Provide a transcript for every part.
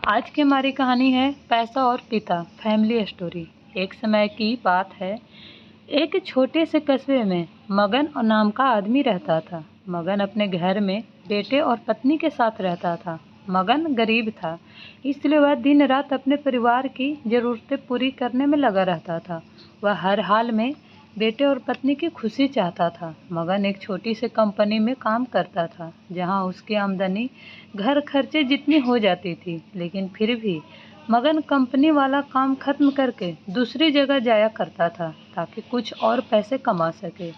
आज की हमारी कहानी है पैसा और पिता फैमिली स्टोरी। एक समय की बात है, एक छोटे से कस्बे में मगन और नाम का आदमी रहता था। मगन अपने घर में बेटे और पत्नी के साथ रहता था। मगन गरीब था, इसलिए वह दिन रात अपने परिवार की ज़रूरतें पूरी करने में लगा रहता था। वह हर हाल में बेटे और पत्नी की खुशी चाहता था। मगन एक छोटी सी कंपनी में काम करता था, जहां उसकी आमदनी घर खर्चे जितनी हो जाती थी, लेकिन फिर भी मगन कंपनी वाला काम खत्म करके दूसरी जगह जाया करता था ताकि कुछ और पैसे कमा सके।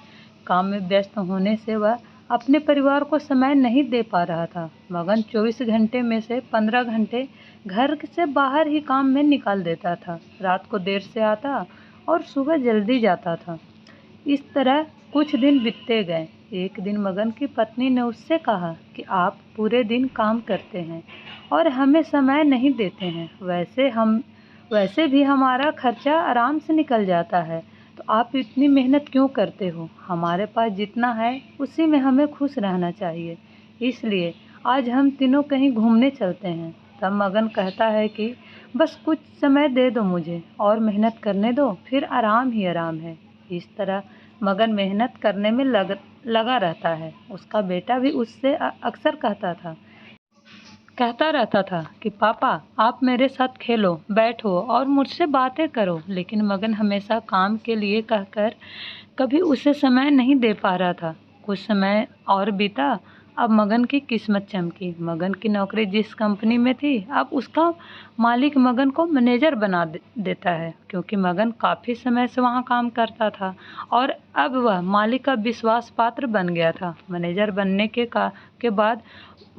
काम में व्यस्त होने से वह अपने परिवार को समय नहीं दे पा रहा था। मगन 24 घंटे में से 15 घंटे घर से बाहर ही काम में निकाल देता था। रात को देर से आता और सुबह जल्दी जाता था। इस तरह कुछ दिन बीतते गए। एक दिन मगन की पत्नी ने उससे कहा कि आप पूरे दिन काम करते हैं और हमें समय नहीं देते हैं। वैसे भी हमारा खर्चा आराम से निकल जाता है, तो आप इतनी मेहनत क्यों करते हो? हमारे पास जितना है उसी में हमें खुश रहना चाहिए। इसलिए आज हम तीनों कहीं घूमने चलते हैं। तब मगन कहता है कि बस कुछ समय दे दो मुझे और मेहनत करने दो, फिर आराम ही आराम है। इस तरह मगन मेहनत करने में लगा रहता है। उसका बेटा भी उससे अक्सर कहता रहता था कि पापा आप मेरे साथ खेलो, बैठो और मुझसे बातें करो। लेकिन मगन हमेशा काम के लिए कहकर कभी उसे समय नहीं दे पा रहा था। कुछ समय और बीता। अब मगन की किस्मत चमकी। मगन की नौकरी जिस कंपनी में थी, अब उसका मालिक मगन को मैनेजर बना देता है, क्योंकि मगन काफ़ी समय से वहाँ काम करता था और अब वह मालिक का विश्वास पात्र बन गया था। मैनेजर बनने के बाद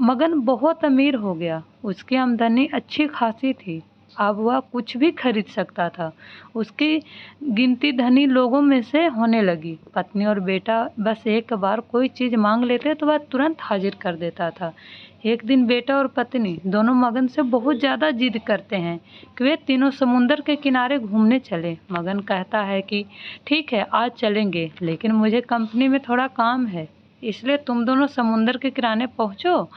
मगन बहुत अमीर हो गया। उसकी आमदनी अच्छी खासी थी। अब वह कुछ भी खरीद सकता था। उसकी गिनती धनी लोगों में से होने लगी। पत्नी और बेटा बस एक बार कोई चीज़ मांग लेते तो वह तुरंत हाजिर कर देता था। एक दिन बेटा और पत्नी दोनों मगन से बहुत ज़्यादा जिद करते हैं कि वे तीनों समुंदर के किनारे घूमने चले। मगन कहता है कि ठीक है, आज चलेंगे, लेकिन मुझे कंपनी में थोड़ा काम है, इसलिए तुम दोनों समुंदर के किनारे पहुँचो,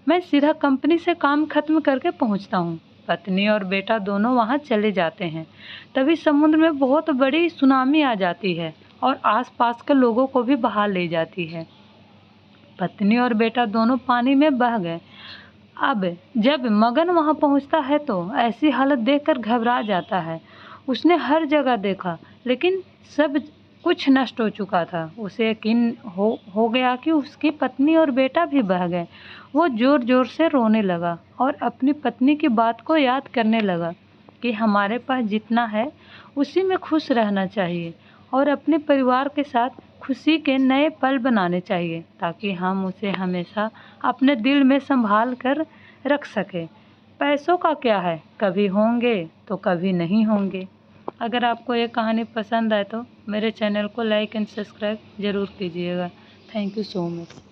मैं सीधा कंपनी से काम खत्म करके पहुँचता हूँ। पत्नी और बेटा दोनों वहाँ चले जाते हैं। तभी समुद्र में बहुत बड़ी सुनामी आ जाती है और आसपास के लोगों को भी बहा ले जाती है। पत्नी और बेटा दोनों पानी में बह गए। अब जब मगन वहाँ पहुँचता है तो ऐसी हालत देखकर घबरा जाता है। उसने हर जगह देखा, लेकिन सब कुछ नष्ट हो चुका था। उसे यकीन हो गया कि उसकी पत्नी और बेटा भी बह गए। वो ज़ोर ज़ोर से रोने लगा और अपनी पत्नी की बात को याद करने लगा कि हमारे पास जितना है उसी में खुश रहना चाहिए और अपने परिवार के साथ खुशी के नए पल बनाने चाहिए, ताकि हम उसे हमेशा अपने दिल में संभाल कर रख सकें। पैसों का क्या है, कभी होंगे तो कभी नहीं होंगे। अगर आपको ये कहानी पसंद आए तो मेरे चैनल को लाइक एंड सब्सक्राइब ज़रूर कीजिएगा। Thank you so much.